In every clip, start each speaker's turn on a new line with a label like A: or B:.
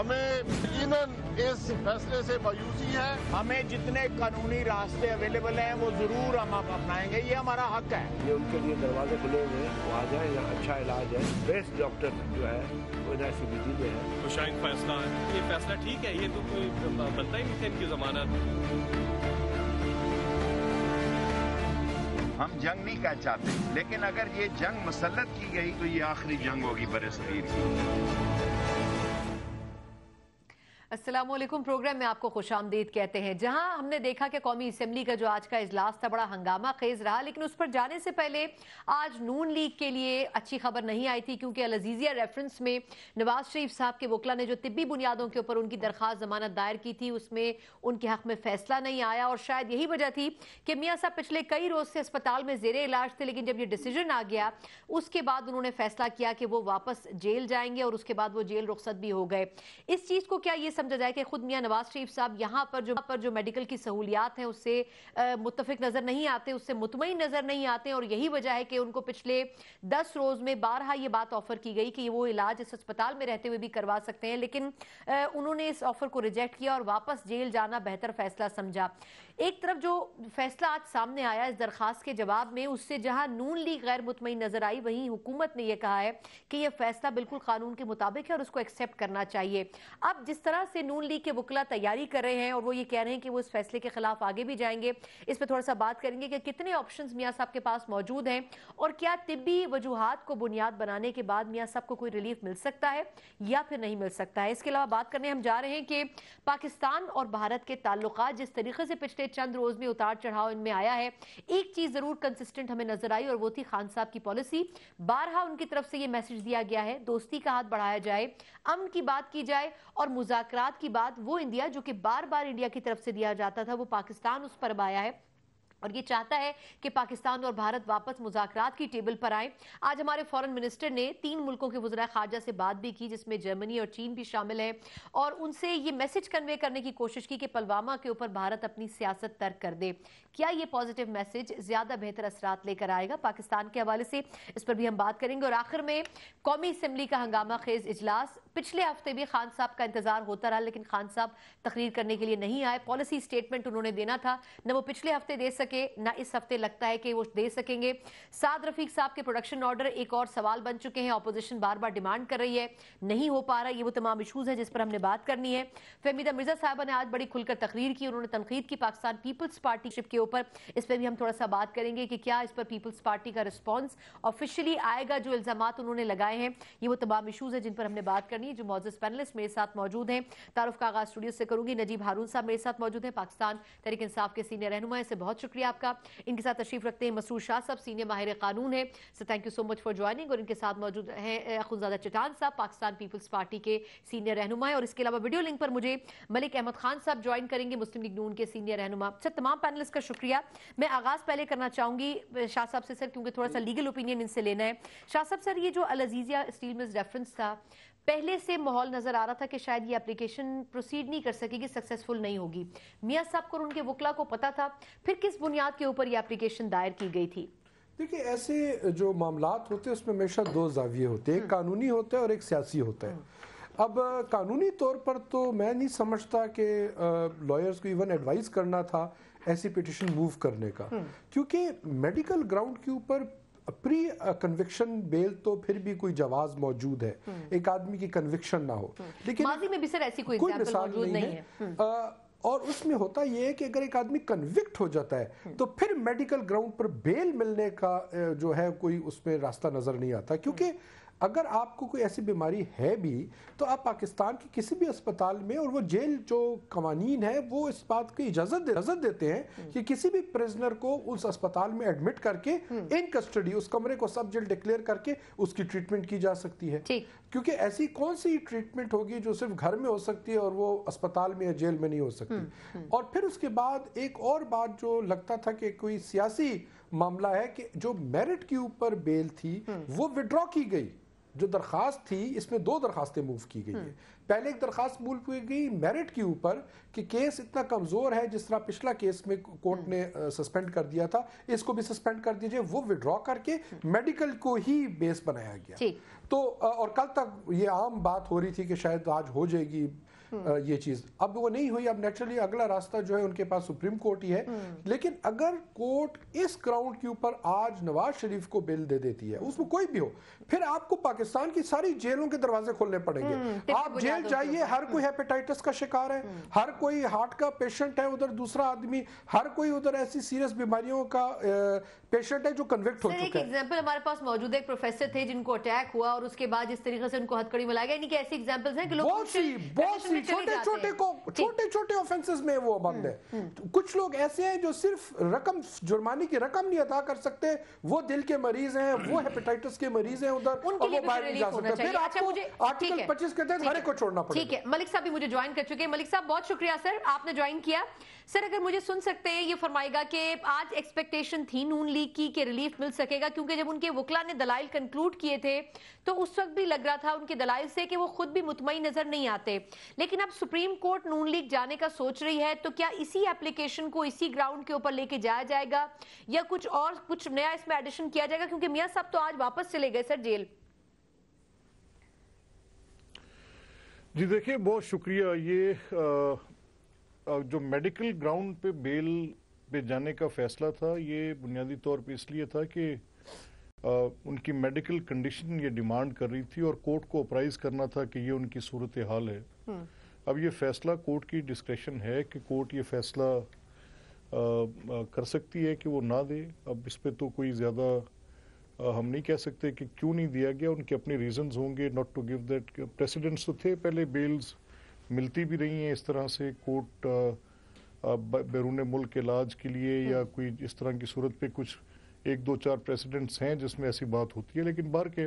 A: हमें यकीनन इस फैसले से मायूसी है।
B: हमें जितने कानूनी रास्ते अवेलेबल हैं वो जरूर हम अपनाएंगे, ये हमारा हक है।
C: ये उनके लिए दरवाजे खुले हुए हैं, वो आ जाए, यहाँ अच्छा इलाज है, बेस्ट डॉक्टर जो है वो NICBD में है।
D: खुशाइन फैसला है, ये फैसला ठीक है, ये तो कोई बनता ही नहीं था इनकी जमानत।
E: हम जंग नहीं कर चाहते, लेकिन अगर ये जंग मुसल्लत की गई तो ये आखिरी जंग होगी बरसगीर की।
F: अस्सलाम वालेकुम। प्रोग्राम में आपको खुशामदीद कहते हैं। जहां हमने देखा कि कौमी असेंबली का जो आज का इजलास था बड़ा हंगामा खेज रहा, लेकिन उस पर जाने से पहले आज नून लीग के लिए अच्छी खबर नहीं आई थी, क्योंकि अल-अज़ीज़िया रेफरेंस में नवाज शरीफ साहब के वकला ने जो तिब्बी बुनियादों के ऊपर उनकी दरख्वास्त जमानत दायर की थी उसमें उनके हक में फैसला नहीं आया। और शायद यही वजह थी कि मियाँ साहब पिछले कई रोज से अस्पताल में जेरे इलाज थे, लेकिन जब ये डिसीजन आ गया उसके बाद उन्होंने फैसला किया कि वो वापस जेल जाएंगे और उसके बाद वो जेल रुखसत भी हो गए। इस चीज को क्या ये समझा जाए कि खुद मियां नवाज शरीफ साहब यहाँ पर जो मेडिकल की सहूलियात हैं उससे मुत्तफिक नजर नहीं आते, उससे मुतमईन नजर नहीं आते, और यही वजह है कि उनको पिछले 10 रोज में बारहा ये बात ऑफर की गई कि वो इलाज इस अस्पताल में रहते हुए भी करवा सकते हैं, लेकिन उन्होंने इस ऑफर को रिजेक्ट किया और वापस जेल जाना बेहतर फैसला समझा। एक तरफ जो फैसला आज सामने आया इस दरखास्त के जवाब में, उससे जहां नून लीग गैर मुतमईन नजर आई, वहीं हुकूमत ने यह कहा है कि यह फैसला बिल्कुल कानून के मुताबिक है और उसको एक्सेप्ट करना चाहिए। अब जिस तरह से नून लीग के वकला तैयारी कर रहे हैं और वो ये कह रहे हैं कि वो इस फैसले के खिलाफ आगे भी जाएंगे, इस पर थोड़ा सा बात करेंगे कि कितने ऑप्शंस मियां साहब के पास मौजूद हैं और क्या तिब्बी वजूहात को बुनियाद बनाने के बाद मियां साहब को कोई रिलीफ मिल सकता है या फिर नहीं मिल सकता है। इसके अलावा बात करने हम जा रहे हैं कि पाकिस्तान और भारत के ताल्लुकात जिस तरीके से पिछले चंद रोज में उतार चढ़ाव इनमें आया है, एक चीज जरूर कंसिस्टेंट हमें नजर आई और वो थी खान साहब की पॉलिसी। बारहा उनकी तरफ से ये मैसेज दिया गया है, दोस्ती का हाथ बढ़ाया जाए, अमन की बात की जाए और मुज़ाकरात की बात वो इंडिया जो कि बार बार इंडिया की तरफ से दिया जाता था वो पाकिस्तान उस पर अब आया है और ये चाहता है कि पाकिस्तान और भारत वापस मुज़ाकरात की टेबल पर आए। आज हमारे फॉरेन मिनिस्टर ने 3 मुल्कों के वज़ीर ख़ारजा से बात भी की, जिसमें जर्मनी और चीन भी शामिल है, और उनसे ये मैसेज कन्वे करने की कोशिश की कि पुलवामा के ऊपर भारत अपनी सियासत तर्क कर दे। क्या ये पॉजिटिव मैसेज ज़्यादा बेहतर असरात लेकर आएगा पाकिस्तान के हवाले से, इस पर भी हम बात करेंगे। और आखिर में कौमी असेंबली का हंगामा खेज इजलास, पिछले हफ्ते भी खान साहब का इंतजार होता रहा, लेकिन खान साहब तकरीर करने के लिए नहीं आए। पॉलिसी स्टेटमेंट उन्होंने देना था, न वो पिछले हफ्ते दे सके ना इस हफ्ते लगता है कि वो दे सकेंगे। साद रफीक साहब के प्रोडक्शन ऑर्डर एक और सवाल बन चुके हैं, ऑपोजिशन बार बार डिमांड कर रही है, नहीं हो पा रहा। ये वो तमाम इशूज है जिस पर हमने बात करनी है। फहमीदा मिर्जा साहबा ने आज बड़ी खुलकर तकरीर की, उन्होंने तनकीद की पाकिस्तान पीपल्स पार्टी शिप के ऊपर, इस पर भी हम थोड़ा सा बात करेंगे कि क्या इस पर पीपल्स पार्टी का रिस्पॉन्स ऑफिशियली आएगा, जो इल्जामात उन्होंने लगाए हैं। ये वो तमाम इशूज है जिन पर हमने बात करनी है। जो मौजूद पैनलिस्ट मेरे साथ मौजूद हैं, तारुफ का आगाज स्टूडियो से करूंगी। नजीब हारून साहब मेरे साथ मौजूद हैं, पाकिस्तान तहरीक इंसाफ के सीनियर रहनुमा, से बहुत शुक्रिया आपका। इनके साथ तशरीफ रखते हैं मसरूर शाह साहब, सीनियर माहिर कानून है, so thank you so much for joining. और इनके साथ मौजूद हैं खुनजादा चटान साहब, पाकिस्तान पीपल्स पार्टी के सीनियर रहनुमा है। और इसके अलावा वीडियो लिंक पर मुझे मलिक अहमद खान साहब ज्वाइन करेंगे, मुस्लिम लीग नून के सीनियर रहनुमा। सर, तमाम पैनलिस्ट का शुक्रिया। मैं आगाज पहले करना चाहूंगी शाह साहब से, सर, क्योंकि थोड़ा सा लीगल ओपिनियन इनसे लेना है। शाह साहब, सर, ये जो अल-अज़ीज़िया स्टील मिल्स रेफरेंस था, पहले से माहौल नजर आ रहा था कि शायद ये एप्लीकेशन प्रोसीड नहीं कर सकेगी, सक्सेसफुल नहीं होगी। मियां साहब को और उनके वकला को पता था, फिर किस बुनियाद के ऊपर ये एप्लीकेशन दायर की गई थी?
G: देखिए, ऐसे जो मामलात होते हैं उसमें हमेशा 2 जाविये होते हैं, एक कानूनी होता है और एक सियासी होता है। अब कानूनी तौर पर तो मैं नहीं समझता कि लॉयर्स को इवन एडवाइस करना था ऐसी पिटिशन मूव करने का, क्योंकि मेडिकल ग्राउंड के ऊपर प्री कन्विक्शन बेल तो फिर भी कोई जवाज मौजूद है, एक आदमी की कन्विक्शन ना हो, लेकिन
F: माजी में भी सर ऐसी कोई
G: मिसाल नहीं है। और उसमें होता यह है कि अगर एक आदमी कन्विक्ट हो जाता है तो फिर मेडिकल ग्राउंड पर बेल मिलने का जो है कोई उसमें रास्ता नजर नहीं आता, क्योंकि अगर आपको कोई ऐसी बीमारी है भी तो आप पाकिस्तान के किसी भी अस्पताल में, और वो जेल जो कवानीन है वो इस बात की इजाजत देते हैं कि किसी भी प्रिजनर को उस अस्पताल में एडमिट करके इन कस्टडी उस कमरे को सब जेल डिक्लेयर करके उसकी ट्रीटमेंट की जा सकती है, क्योंकि ऐसी कौन सी ट्रीटमेंट होगी जो सिर्फ घर में हो सकती है और वो अस्पताल में या जेल में नहीं हो सकती। और फिर उसके बाद एक और बात जो लगता था कि कोई सियासी मामला है कि जो मेरिट के ऊपर बेल थी वो विड्रॉ की गई, जो दरखास्त थी इसमें 2 दरखास्तें मूव की गई हैं। पहले एक दरखास्त मूव की गई मेरिट के ऊपर कि केस इतना कमज़ोर है, जिस तरह पिछला केस में कोर्ट ने सस्पेंड कर दिया था, इसको भी सस्पेंड कर दीजिए, वो विड्रॉ करके मेडिकल को ही बेस बनाया गया। तो और कल तक ये आम बात हो रही थी कि शायद आज हो जाएगी ये चीज, अब वो नहीं हुई। अब नेचुरली अगला रास्ता जो है उनके पास सुप्रीम कोर्ट ही है। लेकिन अगर कोर्ट इस ग्राउंड के ऊपर आज नवाज शरीफ को बिल दे देती है, उसमें कोई भी हो, फिर आपको पाकिस्तान की सारी जेलों के दरवाजे खोलने पड़ेंगे। आप जेल जाइए, हर कोई हेपेटाइटिस का शिकार है, हर कोई हार्ट का पेशेंट है, उधर दूसरा आदमी, हर कोई उधर ऐसी सीरियस बीमारियों का पेशेंट है जो कन्विक्ट हो चुका है।
F: एग्जांपल हमारे पास मौजूद है, एक प्रोफेसर थे जिनको अटैक हुआ और उसके बाद जिस तरीके से उनको हथकड़ी में लाया गया, यानी कि ऐसी एग्जांपल्स हैं कि लोग
G: छोटे छोटे ऑफेंसेस में वो बंद है। कुछ लोग ऐसे हैं जो सिर्फ रकम, जुर्माने की रकम नहीं अदा कर सकते, वो दिल के मरीज हैं, वो हेपेटाइटिस के मरीज हैं उधर, और वो बाहर नहीं जा सकते। फिर आपको आर्टिकल 25 के तहत हर एक को छोड़ना पड़ेगा।
F: ठीक है, मलिक साहब भी मुझे ज्वाइन कर चुके हैं। मलिक साहब बहुत शुक्रिया सर, आपने ज्वाइन किया। सर अगर मुझे सुन सकते हैं, ये फरमाएगा कि आज एक्सपेक्टेशन थी नून लीग की कि रिलीफ मिल सकेगा, क्योंकि जब उनके वकला ने दलाइल कंक्लूड किए थे तो उस वक्त भी लग रहा था उनके दलाइल से कि वो खुद भी मुतमईन नजर नहीं आते। लेकिन अब सुप्रीम कोर्ट नून लीग जाने का सोच रही है, तो क्या इसी एप्लीकेशन को इसी ग्राउंड के ऊपर लेके जाया जाएगा या कुछ नया इसमें एडिशन किया जाएगा? क्योंकि मियां साहब तो आज वापस चले गए सर जेल।
H: जी देखिए, बहुत शुक्रिया। ये जो मेडिकल ग्राउंड पे बेल पे जाने का फैसला था, ये बुनियादी तौर पे इसलिए था कि उनकी मेडिकल कंडीशन ये डिमांड कर रही थी और कोर्ट को अप्राइज करना था कि ये उनकी सूरत हाल है। अब ये फैसला कोर्ट की डिस्क्रेशन है कि कोर्ट ये फैसला कर सकती है कि वो ना दे। अब इस पे तो कोई ज़्यादा हम नहीं कह सकते कि क्यों नहीं दिया गया, उनके अपने रीजंस होंगे not to give that. Presidents तो थे पहले, बेल्स मिलती भी रही हैं इस तरह से कोर्ट बैरून मुल्क इलाज के लिए या कोई इस तरह की सूरत पे कुछ 1-2-4 प्रेसिडेंट्स हैं जिसमें ऐसी बात होती है। लेकिन बार के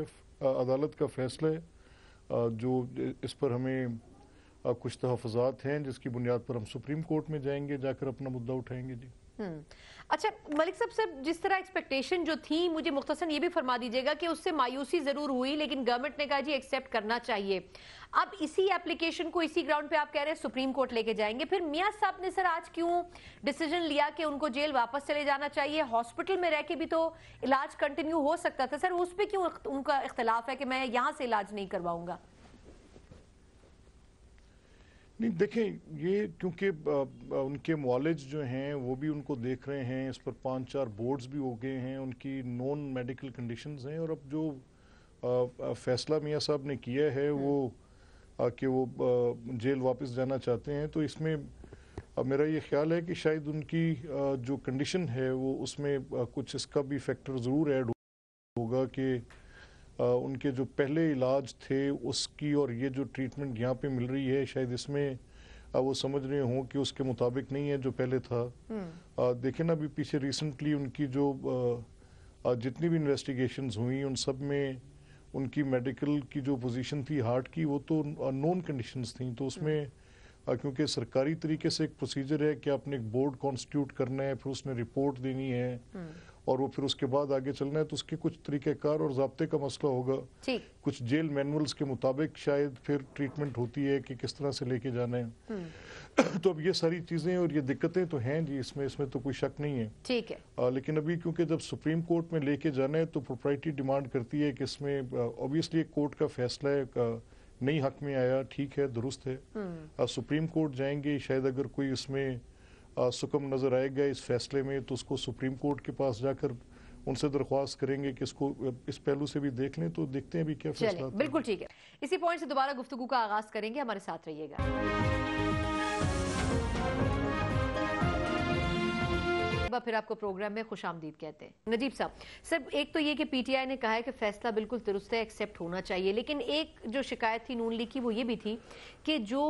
H: अदालत का फैसला है जो इस पर हमें कुछ तहफ़्फ़ुज़ात हैं जिसकी बुनियाद पर हम सुप्रीम कोर्ट में जाएंगे, जाकर अपना मुद्दा उठाएंगे। जी
F: अच्छा मलिक साहब, जिस तरह एक्सपेक्टेशन जो थी, मुझे मुख्तसर ये भी फरमा दीजिएगा कि उससे मायूसी जरूर हुई, लेकिन गवर्नमेंट ने कहा जी एक्सेप्ट करना चाहिए। अब इसी एप्लीकेशन को इसी ग्राउंड पे आप कह रहे हैं सुप्रीम कोर्ट लेके जाएंगे, फिर मियां साहब ने सर आज क्यों डिसीजन लिया कि उनको जेल वापस चले जाना चाहिए? हॉस्पिटल में रह के भी तो इलाज कंटिन्यू हो सकता था सर, उस पर क्यों उनका इख्तलाफ है कि मैं यहाँ से इलाज नहीं करवाऊंगा?
H: नहीं देखें, ये क्योंकि उनके मुआलिज जो हैं वो भी उनको देख रहे हैं, इस पर 5-4 बोर्ड्स भी हो गए हैं, उनकी नॉन मेडिकल कंडीशंस हैं। और अब जो फैसला मियां साहब ने किया है वो कि वो जेल वापस जाना चाहते हैं, तो इसमें मेरा ये ख्याल है कि शायद उनकी जो कंडीशन है वो उसमें कुछ इसका भी फैक्टर ज़रूर ऐड होगा कि उनके जो पहले इलाज थे उसकी और ये जो ट्रीटमेंट यहाँ पे मिल रही है, शायद इसमें वो समझ रहे हों कि उसके मुताबिक नहीं है जो पहले था। देखें ना, अभी पीछे रिसेंटली उनकी जो जितनी भी इन्वेस्टिगेशंस हुई उन सब में उनकी मेडिकल की जो पोजीशन थी हार्ट की, वो तो नॉन कंडीशंस थी। तो उसमें क्योंकि सरकारी तरीके से एक प्रोसीजर है कि आपने एक बोर्ड कॉन्स्टिट्यूट करना है, फिर उसने रिपोर्ट देनी है और वो फिर उसके बाद आगे चलना है, तो उसके कुछ तरीक़ेकार और ज़ाब्ते का मसला होगा। कुछ जेल मैनुअल्स के मुताबिक शायद फिर ट्रीटमेंट होती है कि किस तरह से लेके जाना है। तो अब ये सारी चीज़ें और ये दिक्कतें तो हैं जी, इसमें तो कोई शक नहीं है।
F: ठीक है।
H: लेकिन अभी क्योंकि जब सुप्रीम कोर्ट में लेके जाना है तो प्रोप्राइटी डिमांड करती है कि इसमें ऑब्वियसली एक कोर्ट का फैसला है, नहीं हक में आया, ठीक है, दुरुस्त है। सुप्रीम कोर्ट जाएंगे, शायद अगर कोई इसमें सुकम नजर आएगा इस फैसले में तो उसको सुप्रीम कोर्ट के पास जाकर उनसे दरख्वास्त करेंगे कि इसको इस पहलू से भी देख लें। तो देखते हैं भी क्या फैसला।
F: बिल्कुल ठीक है, इसी पॉइंट से दोबारा गुफ्तगू का आगाज करेंगे, हमारे साथ रहिएगा। फिर आपको प्रोग्राम में खुशामदीद कहते हैं। नजीब साहब, सर एक तो ये कि पीटीआई ने कहा है कि फैसला बिल्कुल दुरुस्त है, एक्सेप्ट होना चाहिए, लेकिन एक जो शिकायत थी नून लीग की वो ये भी थी कि जो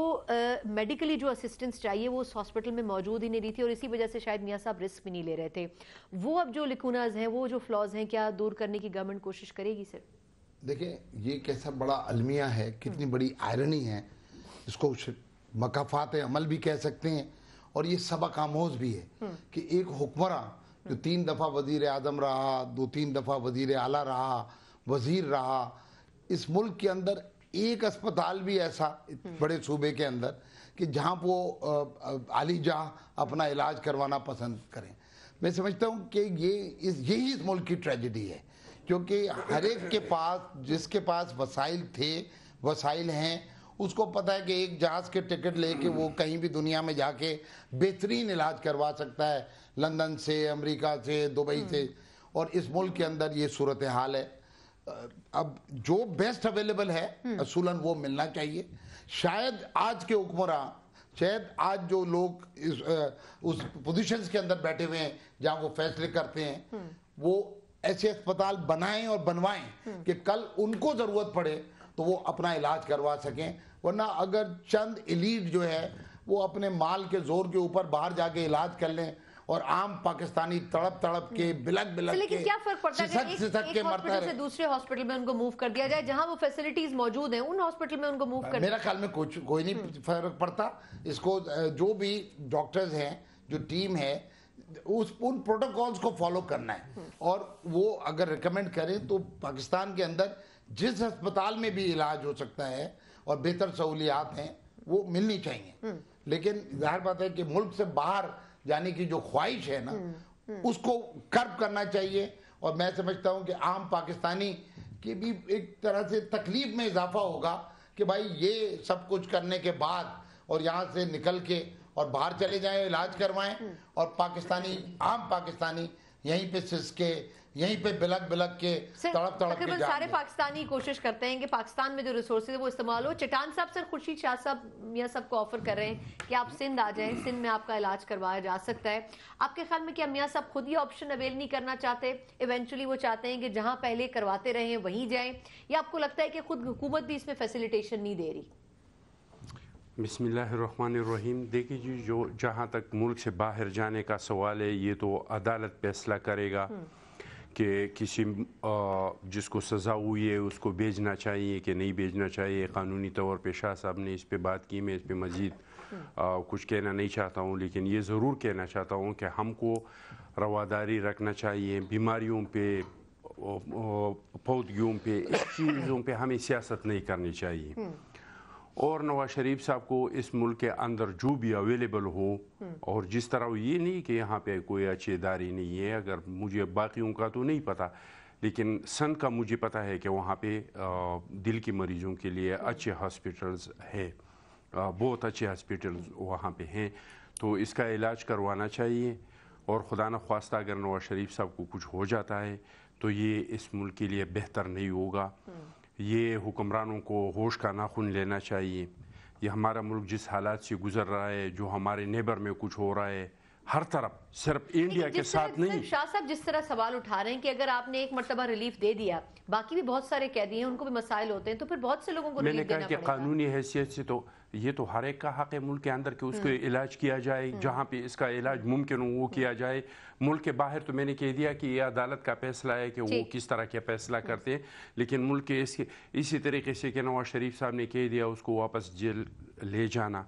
F: मेडिकली जो असिस्टेंस चाहिए वो उस हॉस्पिटल में मौजूद ही नहीं रही थी और इसी वजह से शायद मियां साहब रिस्क भी नहीं ले रहे थे। वो अब जो लिकुनाज हैं, वो जो फ्लॉज हैं, क्या दूर करने की गवर्नमेंट कोशिश करेगी सर?
I: देखिए, ये कैसा बड़ा अलमिया है, कितनी बड़ी आयरनी है, इसको मकाफात अमल भी कह सकते हैं और ये सबक आमोज भी है कि एक हुक्मरान जो 3 दफ़ा वज़ीर आज़म रहा, 2-3 दफ़ा वज़ीर आला रहा, वज़ीर रहा, اس ملک کے اندر ایک اسپتال بھی ایسا بڑے صوبے کے اندر کہ جہاں وہ عالی جاہ اپنا علاج کروانا پسند کریں. میں سمجھتا ہوں کہ یہی اس ملک کی ٹریجڈی ہے, کیونکہ ہر ایک کے پاس, جس کے پاس وسائل تھے, وسائل ہیں, اس کو پتہ ہے کہ ایک جہاز کے ٹکٹ لے کے وہ کہیں بھی دنیا میں جا کے بہترین علاج کروا سکتا ہے, لندن سے, امریکہ سے, دبئی سے. اور اس ملک کے اندر یہ صورتحال ہے. اب جو بیسٹ اویلیبل ہے اصولاً وہ ملنا چاہیے. شاید آج کے حکمراں, شاید آج جو لوگ اس پوزیشنز کے اندر بیٹھے ہوئے ہیں جہاں وہ فیصلے کرتے ہیں, وہ ایسے اسپتال بنائیں اور بنوائیں کہ کل ان کو ضرورت پڑے تو وہ اپنا علاج کروا سکیں. ورنہ اگر چند ایلیٹ جو ہے وہ اپنے مال کے زور کے اوپر باہر جا کے علاج کر لیں اور عام پاکستانی تڑپ تڑپ کے بلک بلک کے,
F: لیکن کیا فرق پڑتا ہے کہ ایک ہاسپٹل سے دوسرے ہاسپٹل میں ان کو موو کر دیا جائے, جہاں وہ فیسلٹیز موجود ہیں ان ہاسپٹل میں ان کو موو کر.
I: میرا خیال میں کوئی نہیں فرق پڑتا. اس کو جو بھی ڈاکٹرز ہیں, جو ٹیم ہے, ان پروٹوکولز کو فالو کرنا ہے, اور وہ اگر ریکمینڈ کریں تو پاکستان کے اندر جس ہسپتال میں بھی علاج ہو سکتا ہے اور بہتر سہولیات ہیں وہ ملنی چاہیے. لیکن ظاہر بات ہے کہ ملک سے باہر جانے کی جو خواہش ہے نا, اس کو کرب کرنا چاہیے. اور میں سمجھتا ہوں کہ عام پاکستانی کی بھی ایک طرح سے تکلیف میں اضافہ ہوگا کہ بھائی یہ سب کچھ کرنے کے بعد اور یہاں سے نکل کے اور باہر چلے جائیں, علاج کروائیں, اور پاکستانی, عام پاکستانی یہیں پہ سسکے, یہیں پہ بلک بلک کے تڑپ تڑپ کے
F: تقریباً سارے پاکستانی کوشش کرتے ہیں کہ پاکستان میں جو ریسورسز ہیں وہ استعمال ہو. چٹان صاحب, سر خورشید شاہ صاحب میاں صاحب کو آفر کر رہے ہیں کہ آپ سندھ آ جائیں, سندھ میں آپ کا علاج کروایا جا سکتا ہے. آپ کے خیال میں کیا میاں صاحب خود یہ آپشن اویل نہیں کرنا چاہتے؟ ایونچولی وہ چاہتے ہیں کہ جہاں پہلے کرواتے رہے ہیں وہیں جائیں, یا آپ کو لگتا ہے کہ خود حکومت بھی اس میں فیسیلیٹیشن نہیں دے رہی؟
J: بسم اللہ الرحمن الرحیم. دیکھیے جی, جو جہاں تک ملک سے باہر جانے کا سوال ہے, یہ تو عدالت فیصلہ کرے گا کہ کسی جس کو سزا ہوئی ہے اس کو بھیجنا چاہیے کہ نہیں بھیجنا چاہیے. قانونی طور پہ شاہ صاحب نے اس پہ بات کی, میں اس پہ مزید کچھ کہنا نہیں چاہتا ہوں, لیکن یہ ضرور کہنا چاہتا ہوں کہ ہم کو رواداری رکھنا چاہیے. بیماریوں پہ, فوتگیوں پہ, اس چیزوں پہ ہمیں سیاست نہیں کرنی چاہیے. اور نواز شریف صاحب کو اس ملک کے اندر جو بھی اویلیبل ہو, اور جس طرح یہ نہیں کہ یہاں پہ کوئی اچھی اداری نہیں ہے, اگر مجھے باقیوں کا تو نہیں پتہ, لیکن سندھ کا مجھے پتہ ہے کہ وہاں پہ دل کے مریضوں کے لیے اچھے ہاسپٹلز ہے, بہت اچھے ہاسپٹلز وہاں پہ ہیں, تو اس کا علاج کروانا چاہیے. اور خدا نخواستہ اگر نواز شریف صاحب کو کچھ ہو جاتا ہے تو یہ اس ملک کے لیے بہتر نہیں ہوگا. یہ حکمرانوں کو ہوش کا ناخن لینا چاہیے. یہ ہمارا ملک جس حالات سے گزر رہا ہے, جو ہمارے نیبر میں کچھ ہو رہا ہے, ہر طرف, صرف انڈیا کے ساتھ نہیں.
F: شاہ صاحب جس طرح سوال اٹھا رہے ہیں کہ اگر آپ نے ایک مرتبہ ریلیف دے دیا, باقی بھی بہت سارے قیدی ہیں, ان کو بھی مسائل ہوتے ہیں, تو پھر بہت سے لوگوں کو
J: میں نے
F: ریلیف دینا
J: کہا کہ
F: پڑے گا.
J: قانونی حیثیت سے تو یہ تو ہر ایک کا حق ہے ملک کے اندر کہ اس کو علاج کیا جائے, جہاں پہ اس کا علاج ممکن ہو وہ کیا جائے. ملک کے باہر تو میں نے کہہ دیا کہ یہ عدالت کا فیصلہ ہے کہ وہ کس طرح کا فیصلہ کرتے ہیں, لیکن ملک کے اسی طریقے سے کہ نواز شریف صاحب نے کہہ دیا اس کو واپس جیل لے جانا.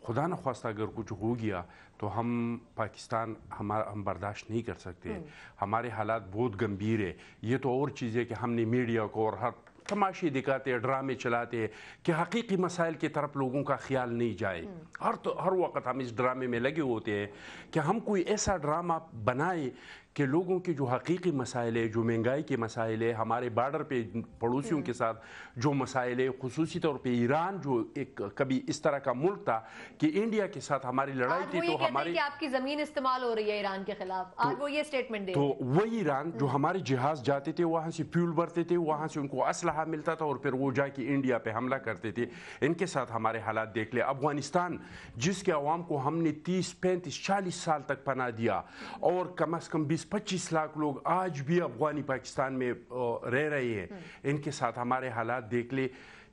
J: خدا نخواستہ اگر کچھ ہو گیا تو ہم پاکستان ہم برداشت نہیں کر سکتے. ہمارے حالات بہت گمبھیر ہے. یہ تو اور چیز ہے کہ ہم نے میڈیا کو اور ہر تماشے دکھاتے ہیں, ڈرامے چلاتے ہیں کہ حقیقی مسائل کی طرف لوگوں کا خیال نہیں جائے. ہر وقت ہم اس ڈرامے میں لگے ہوتے ہیں کہ ہم کوئی ایسا ڈرامہ بنائے کہ لوگوں کے جو حقیقی مسائل ہے, جو مہنگائی کے مسائل ہے, ہمارے بارڈر پہ پڑوسیوں کے ساتھ جو مسائل ہے, خصوصی طور پہ ایران جو ایک کبھی اس طرح کا ملک تھا کہ انڈیا کے ساتھ ہماری لڑائی تھی, تو ہماری
F: آپ کی زمین استعمال ہو رہی ہے ایران کے خلاف, آج وہ یہ سٹیٹمنٹ دے.
J: تو وہی ایران جو ہمارے جہاز جاتے تھے وہاں سے فیول بھرتے تھے, وہاں سے ان کو اسلحہ ملتا تھا اور پھر وہ جا کے انڈیا پہ حملہ کرتے تھے. ان کے ساتھ ہمارے حالات دیکھ لیں. افغانستان جس کے عوام کو ہم نے 30, 35, 40 سال تک پناہ دیا, اور کم از کم 20-25 لاکھ لوگ آج بھی افغانی پاکستان میں رہ رہے ہیں. ان کے ساتھ ہمارے حالات دیکھ لے,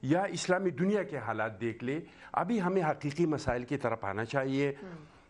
J: یا اسلامی دنیا کے حالات دیکھ لے. ابھی ہمیں حقیقی مسائل کی طرف آنا چاہیے.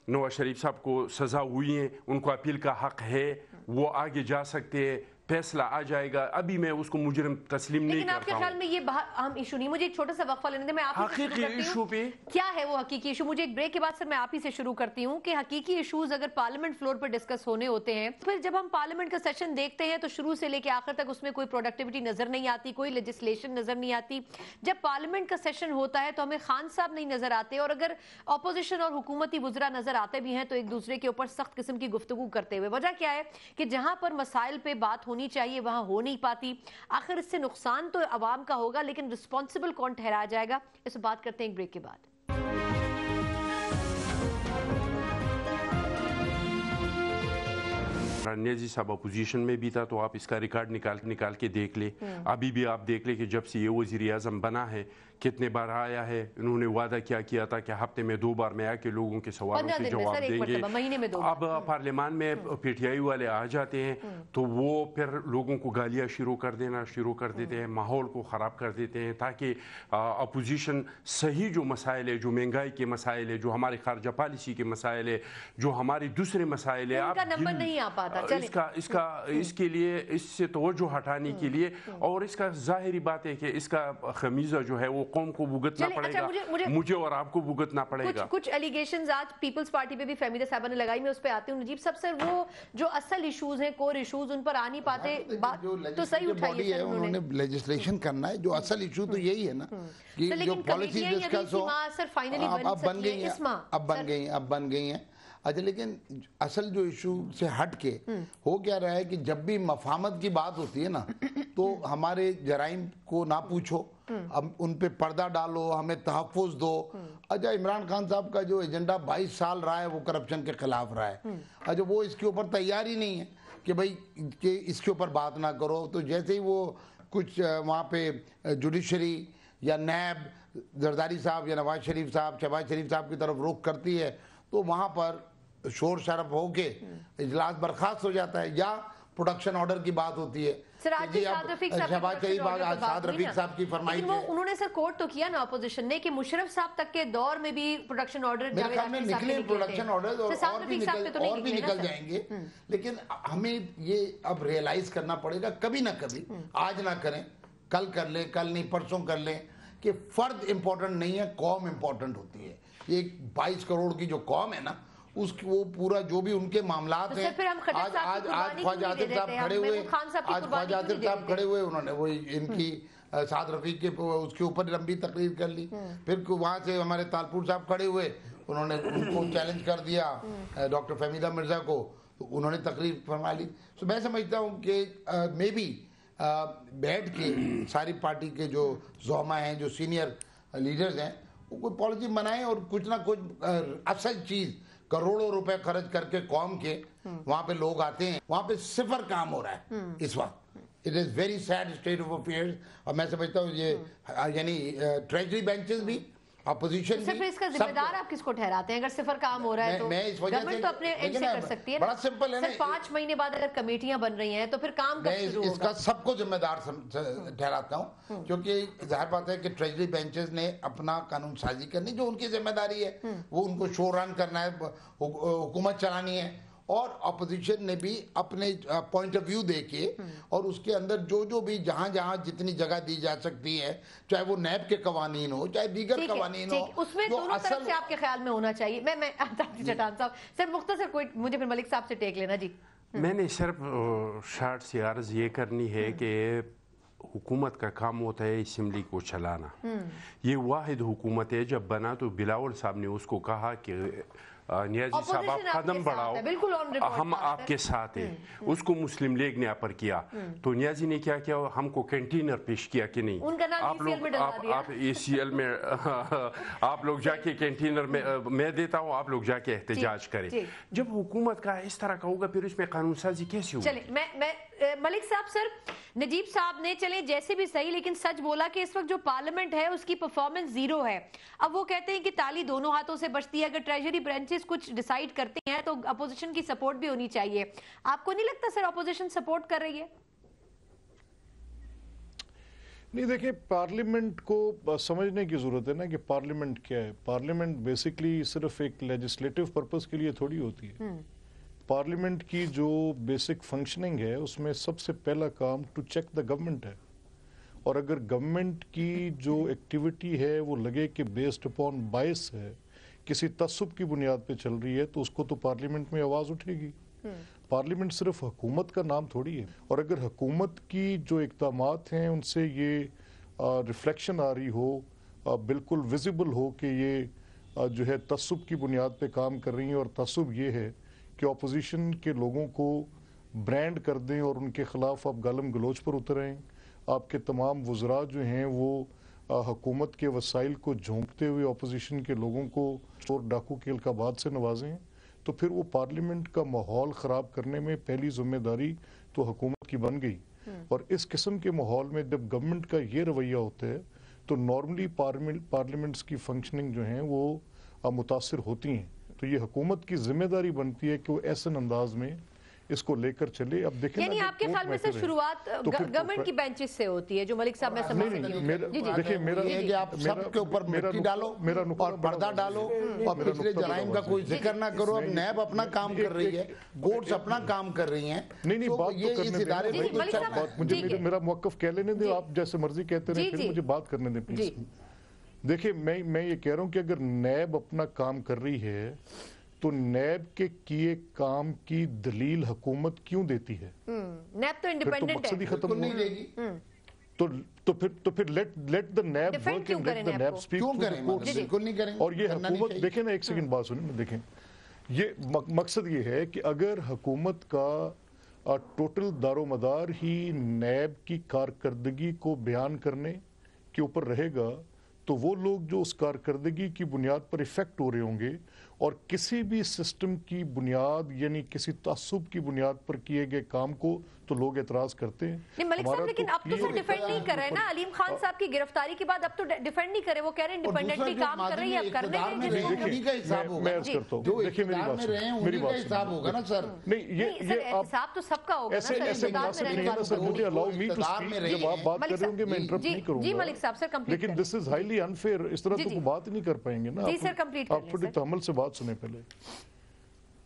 J: نواز شریف صاحب کو سزا ہوئی ہے, ان کو اپیل کا حق ہے, وہ آگے جا سکتے ہیں. फैसला आ जाएगा, अभी मैं उसको मुजरिम तस्लीम नहीं
F: लेकिन आपके
J: करता
F: ख्याल में ये अहम इशू नहीं, मुझे एक छोटा सा वक्फा लेने दें, मैं आप ही से शुरू
J: हकीकी
F: करती
J: इशू
F: हूं।
J: पे
F: क्या है वो हकीकी इशू? मुझे एक ब्रेक के बाद सर मैं आप ही से शुरू करती हूँ कि हकीकी इश्यूज अगर पार्लियामेंट फ्लोर पर डिस्कस होने होते हैं, फिर जब हम पार्लियामेंट का सेशन देखते हैं तो शुरू से लेकर आखिर तक उसमें कोई प्रोडक्टिविटी नजर नहीं आती, कोई लेजिस्लेशन नजर नहीं आती। जब पार्लियामेंट का सेशन होता है तो हमें खान साहब नहीं नजर आते, और अगर ऑपोजिशन और हुकूमती वुज़रा नजर आते भी हैं तो एक दूसरे के ऊपर सख्त किस्म की गुफ्तगू करते हुए। वजह क्या है कि जहां पर मसाइल पे बात होनी चाहिए वहां हो नहीं पाती। आखिर इससे नुकसान तो अवाम का होगा, लेकिन रिस्पॉन्सिबल कौन ठहराया जाएगा, इस बात करते हैं एक ब्रेक के बाद।
J: नियाज़ी साहब अपोजिशन में भी था, तो आप इसका रिकॉर्ड निकाल के देख ले। अभी भी आप देख ले कि जब से ये वज़ीर आज़म बना है कितने बार आया है, इन्होंने वादा किया था कि हफ्ते में 2 बार में आके लोगों के सवालों के जवाब देंगे।
F: महीने में 2
J: अब पार्लियामान में पीटीआई वाले आ जाते हैं तो वो फिर लोगों को गालियाँ शुरू कर देते हैं, माहौल को ख़राब कर देते हैं, ताकि अपोजिशन सही जो मसाइल है, जो महंगाई के मसाइल है, जो हमारे खारजा पॉलिसी के मसाइल है, जो हमारे दूसरे मसाइल है,
F: नंबर नहीं आ पाता।
J: इसके लिए इससे तवज्जो हटाने के लिए, और इसका जाहिरी बात है कि इसका खमीजा जो है वो कौम को भुगतना पड़ेगा, मुझे और आपको भुगतना पड़ेगा।
F: कुछ एलिगेशंस आज पीपल्स पार्टी पे भी फहमीदा साहबा ने लगाई, मैं उस पे आती हूँ। नजीब साहब सर, वो जो असल इश्यूज हैं, कोर इश्यूज, उन पर आ नहीं पाते, बात तो सही उठाई है
I: उन्होंने लेजिस्लेशन करना है। जो असल इशू तो यही है ना कि जो पॉलिसी डिस्कस हो, अब बन गई हैं। अच्छा, लेकिन असल जो इशू से हट के हो क्या रहा है कि जब भी मफामत की बात होती है ना तो हमारे जराइम को ना पूछो, अब उन पे पर्दा डालो, हमें तहफ़्फ़ुज़ दो। अच्छा, इमरान खान साहब का जो एजेंडा 22 साल रहा है वो करप्शन के खिलाफ रहा है। अच्छा, वो इसके ऊपर तैयार ही नहीं है कि भाई कि इसके ऊपर बात ना करो। तो जैसे ही वो कुछ वहाँ पे जुडिशरी या नैब जरदारी साहब या नवाज शरीफ साहब, शहबाज शरीफ साहब की तरफ रुख करती है तो वहाँ पर शोर शराब हो के इजलास बर्खास्त हो जाता है, या प्रोडक्शन ऑर्डर की बात होती है।
F: शहबाज
I: रफीक साहब की फरमाइश है,
F: उन्होंने सर कोर्ट तो किया ना अपोजिशन ने कि मुशर्रफ साहब तक के दौर में भी प्रोडक्शन ऑर्डर
I: निकले प्रोडक्शन ऑर्डर और भी निकल जाएंगे। लेकिन हमें ये अब रियलाइज करना पड़ेगा, कभी ना कभी, आज ना करें, कल कर लें, कल नहीं परसों कर लें, कि फर्द इंपॉर्टेंट नहीं है, कौम इंपॉर्टेंट होती है। ये 22 करोड़ की जो कौम है ना, उसकी वो पूरा जो भी उनके मामलात हैं, आज ख्वाजा आतिफ साहब खड़े हुए, उन्होंने वो इनकी साद रफीक के उसके ऊपर लंबी तकरीर कर ली। फिर वहाँ से हमारे तालपुर साहब खड़े हुए, उन्होंने उनको चैलेंज कर दिया डॉक्टर फहमीदा मिर्जा को, तो उन्होंने तकरीर फरमा ली। तो मैं समझता हूँ कि मे बी बैठ के सारी पार्टी के जो ज़ोमा हैं, जो सीनियर लीडर्स हैं, वो कोई पॉलिसी बनाएं और कुछ ना कुछ असल चीज़, करोड़ों रुपए खर्च करके कौम के वहाँ पे लोग आते हैं, वहाँ पे सिफर काम हो रहा है इस वक्त। It is very sad state of affairs. और मैं समझता हूँ ये यानी ट्रेजरी बेंचेस भी, अपोजिशन
F: भी, इसका जिम्मेदार आप किसको ठहराते हैं? अगर सिफर काम हो रहा है तो गवर्नमेंट तो अपने एंड से कर सकती है।
I: बड़ा सिंपल है ना,
F: 5 महीने बाद अगर कमेटियां बन रही हैं तो फिर काम कब शुरू होगा?
I: इसका सबको जिम्मेदार ठहराता हूँ, क्योंकि जाहिर बात है कि ट्रेजरी बेंचेस ने अपना कानून साजी करनी जो उनकी जिम्मेदारी है, वो उनको शो रन करना है, हुकूमत चलानी है, और अपोजिशन ने भी अपने पॉइंट ऑफ व्यू देके और उसके अंदर जो भी जहां जितनी जगह दी जा सकती है, चाहे वो नैब के कवानीन हो, चाहे दीगर कवानीन हो,
F: उसमें दोनों तरफ से आपके ख्याल में होना चाहिए। मैं चट्टान साहब सर मुख्तसर कोई मुझे फिर मलिक साहब से टेक लेना जी।
J: मैंने सिर्फ शार्ट से अर्ज ये करनी है कि हुकूमत का काम होता है असम्बली को चलाना। ये वाहिद हुकूमत है, जब बना तो बिलावल साहब ने उसको कहा कि नियाज़ी साहब आप कदम बढ़ाओ, हम आपके साथ हैं। उसको मुस्लिम लीग ने अपर किया, तो नियाज़ी ने क्या किया, हमको कंटेनर पेश किया कि नहीं, आप ACL में आप लोग जाके कंटेनर में मैं देता हूँ, आप लोग जाके एहतजाज करें। जब हुकूमत का इस तरह का होगा फिर इसमें कानून साजी कैसे होगी?
F: चलिए मैं मलिक साहब सर, नजीब साहब ने चले जैसे भी सही, लेकिन सच बोला कि इस वक्त जो पार्लियामेंट है उसकी परफॉर्मेंस जीरो है। अब वो कहते हैं कि ताली दोनों हाथों से बचती है, अगर ट्रेजरी ब्रांचेस कुछ डिसाइड करते हैं तो अपोजिशन की सपोर्ट भी होनी चाहिए। आपको नहीं लगता सर अपोजिशन सपोर्ट कर रही है?
H: नहीं, देखिए, पार्लियामेंट को समझने की जरूरत है ना कि पार्लियामेंट क्या है। पार्लियामेंट बेसिकली सिर्फ एक लेजिस्लेटिव पर्पस के लिए थोड़ी होती है। पार्लियामेंट की जो बेसिक फंक्शनिंग है उसमें सबसे पहला काम टू चेक द गवर्नमेंट है, और अगर गवर्नमेंट की जो एक्टिविटी है वो लगे कि बेस्ड अपॉन बायस है, किसी तसुब की बुनियाद पे चल रही है, तो उसको तो पार्लियामेंट में आवाज़ उठेगी। पार्लियामेंट सिर्फ हुकूमत का नाम थोड़ी है, और अगर हुकूमत की जो इक़दामात हैं उनसे ये रिफ्लेक्शन आ रही हो, बिल्कुल विजिबल हो कि ये जो है तसुब की बुनियाद पे काम कर रही हैं, और तसुब ये है कि अपोजिशन के लोगों को ब्रांड कर दें और उनके ख़िलाफ़ आप गालम गलोच पर उतरें, आपके तमाम वज़रा जो हैं वो हुकूमत के वसाइल को झोंकते हुए अपोजिशन के लोगों को चोर डाकू के अलकाबात से नवाजें, तो फिर वो पार्लियामेंट का माहौल ख़राब करने में पहली जिम्मेदारी तो हुकूमत की बन गई। और इस किस्म के माहौल में जब गवर्नमेंट का ये रवैया होता है तो नॉर्मली पार्लियामेंट्स की फंक्शनिंग जो हैं वो मुतासिर होती हैं। तो ये हुकूमत की जिम्मेदारी बनती है कि वो ऐसे अंदाज में इसको लेकर चले। अब देखें,
F: यानी आपके ख्याल में से शुरुआत गवर्नमेंट की बेंचेस से होती है, जो मलिक साहब मैं समझ सकती हूं।
I: देखिए, मेरा ये कि आप सबके ऊपर मिट्टी डालो और पर्दा डालो और पिछले जराइम का कोई जिक्र ना करो। अब नैब अपना काम कर रही है, कोर्ट्स अपना काम कर रही हैं।
H: नहीं, बात तो करने दें, मेरा मौक़िफ़ कह लेने दें, आप जैसे मर्जी कहते रहे, फिर मुझे बात करने दें प्लीज। देखिए, मैं ये कह रहा हूँ कि अगर नैब अपना काम कर रही है तो नैब के किए काम की दलील हुकूमत क्यों देती है?
F: नैब तो इंडिपेंडेंट है,
H: मकसद ही खत्म नहीं देगी। तो फिर let the NAB work and let the NAB speak to the courts.
I: बिल्कुल नहीं करेंगे।
H: और ये हुकूमत, देखें ना, एक सेकंड बात सुनिए, देखें, ये मकसद ये है कि अगर हुकूमत का टोटल दारोमदार ही नैब की कारकर्दगी को बयान करने के ऊपर रहेगा, तो वो लोग जो उस कारकर्दगी की बुनियाद पर इफेक्ट हो रहे होंगे और किसी भी सिस्टम की बुनियाद यानी किसी तासुब की बुनियाद पर किए गए काम को तो लोग एतराज करते हैं।
F: नहीं मलिक साहब, लेकिन अब तो सर डिफेंड नहीं कर रहे हैं ना, अलीम खान साहब की गिरफ्तारी के बाद अब तो डिफेंड नहीं करे, वो कह रहे हैं इंडिपेंडेंटली काम कर रही है, अब करने दें।
H: मैं अर्ज करता हूं, देखिए मेरी बात
I: होगा ना सर।
H: नहीं, ये
F: हिसाब तो सबका होगा ना सर,
H: ऐसे मुनासिब नहीं है ना सर। मुझे अलाउ मी टू स्पीक, जब आप बात कर रहे होंगे मैं इंटरप्ट नहीं करूंगा।
F: जी मलिक साहब, सर कंप्लीट,
H: लेकिन दिस इज हाईली अनफेयर, इस तरह तो बात ही नहीं कर पाएंगे ना।
F: जी सर, कंप्लीट
H: आप थोड़ी तहम्मुल से बात सुने पहले।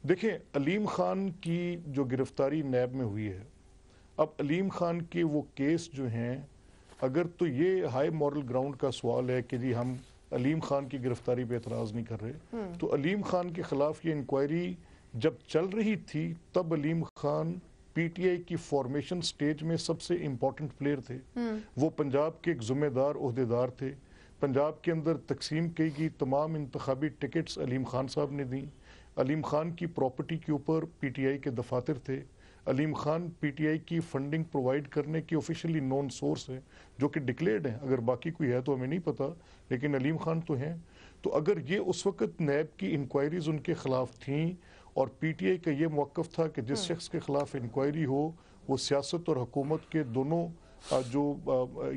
H: देखिए, अलीम खान की जो गिरफ्तारी नैब में हुई है, अब अलीम खान के वो केस जो हैं, अगर तो ये हाई मॉरल ग्राउंड का सवाल है कि जी हम अलीम खान की गिरफ्तारी पे एतराज़ नहीं कर रहे, तो अलीम खान के ख़िलाफ़ ये इंक्वायरी जब चल रही थी तब अलीम खान पीटीआई की फॉर्मेशन स्टेज में सबसे इम्पोर्टेंट प्लेयर थे। वो पंजाब के एक ज़िम्मेदार ओहदेदार थे। पंजाब के अंदर तकसीम की गई तमाम इंतखाबी टिकट्स अलीम खान साहब ने दी। अलीम खान की प्रॉपर्टी के ऊपर पीटीआई के दफातर थे। अलीम खान पीटीआई की फंडिंग प्रोवाइड करने की ऑफिशियली नॉन सोर्स है, जो कि डिक्लेयर्ड है। अगर बाकी कोई है तो हमें नहीं पता, लेकिन अलीम खान तो हैं। तो अगर ये उस वक्त नैब की इंक्वायरीज उनके खिलाफ थीं और पीटीआई का ये मौक़िफ़ था कि जिस शख्स के खिलाफ इंक्वायरी हो वो सियासत और हुकूमत के दोनों जो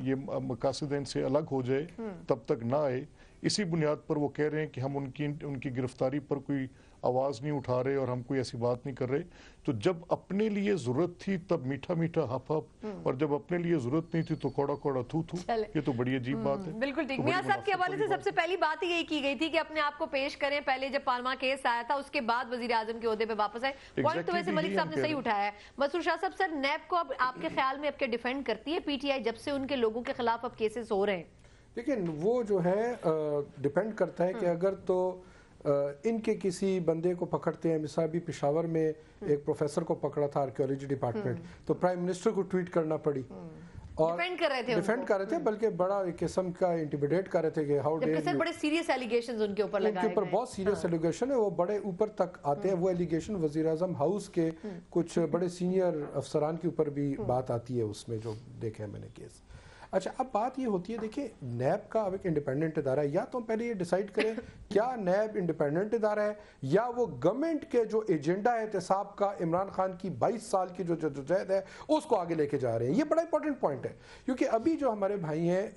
H: ये मकासद से अलग हो जाए तब तक ना आए, इसी बुनियाद पर वो कह रहे हैं कि हम उनकी गिरफ्तारी पर कोई आवाज़ नहीं उठा रहे और हम कोई ऐसी बात नहीं कर रहे। तो जब अपने लिए ज़रूरत थी तब मीठा मीठा हप हप, और जब अपने लिए ज़रूरत नहीं थी तो कौड़ा कौड़ा थू थू। ये तो बड़ी अजीब बात है।
F: बिल्कुल ठीक। मियां साहब के हवाले से सबसे पहली बात यही की गई थी कि अपने आप को पेश करें। पहले जब पालमा केस आया था उसके बाद वजीर आजम के ओहदे पे वापस आए। पॉइंट तो वैसे मलिक साहब ने सही उठाया है। मसूर शाह साहब, सर नैब को अब आपके ख्याल में आपके डिफेंड करती है पीटीआई जब से उनके लोगों के खिलाफ अब केसेस हो रहे हैं?
G: लेकिन वो जो है डिपेंड करता है कि अगर तो इनके किसी बंदे को पकड़ते हैं, मिसाल भी पेशावर में एक प्रोफेसर को पकड़ा था आर्कियोलॉजी डिपार्टमेंट, तो प्राइम मिनिस्टर को ट्वीट करना पड़ी और डिफेंड कर रहे थे बल्कि बड़ा एक किस्म का इंटिमिडेट कर रहे थे कि हाउ डेयर यू।
F: बड़े सीरियस एलिगेशंस उनके ऊपर लगाए गए,
G: उनके ऊपर बहुत सीरियस एलिगेशन है, वो बड़े ऊपर तक आते हैं। वो एलिगेशन वजीर आजम हाउस के कुछ बड़े सीनियर अफसरान के ऊपर भी बात आती है उसमें, जो देखे हैं मैंने केस। अच्छा, अब बात ये होती है, देखिए नैब का अब एक इंडिपेंडेंट इदारा है, या तो हम पहले ये डिसाइड करें क्या नैब इंडिपेंडेंट इदारा है या वो गवर्नमेंट के जो एजेंडा है एहतसाब का, इमरान खान की 22 साल की जो जदोजहद है उसको आगे लेके जा रहे हैं। ये बड़ा इंपॉर्टेंट पॉइंट है, क्योंकि अभी जो हमारे भाई हैं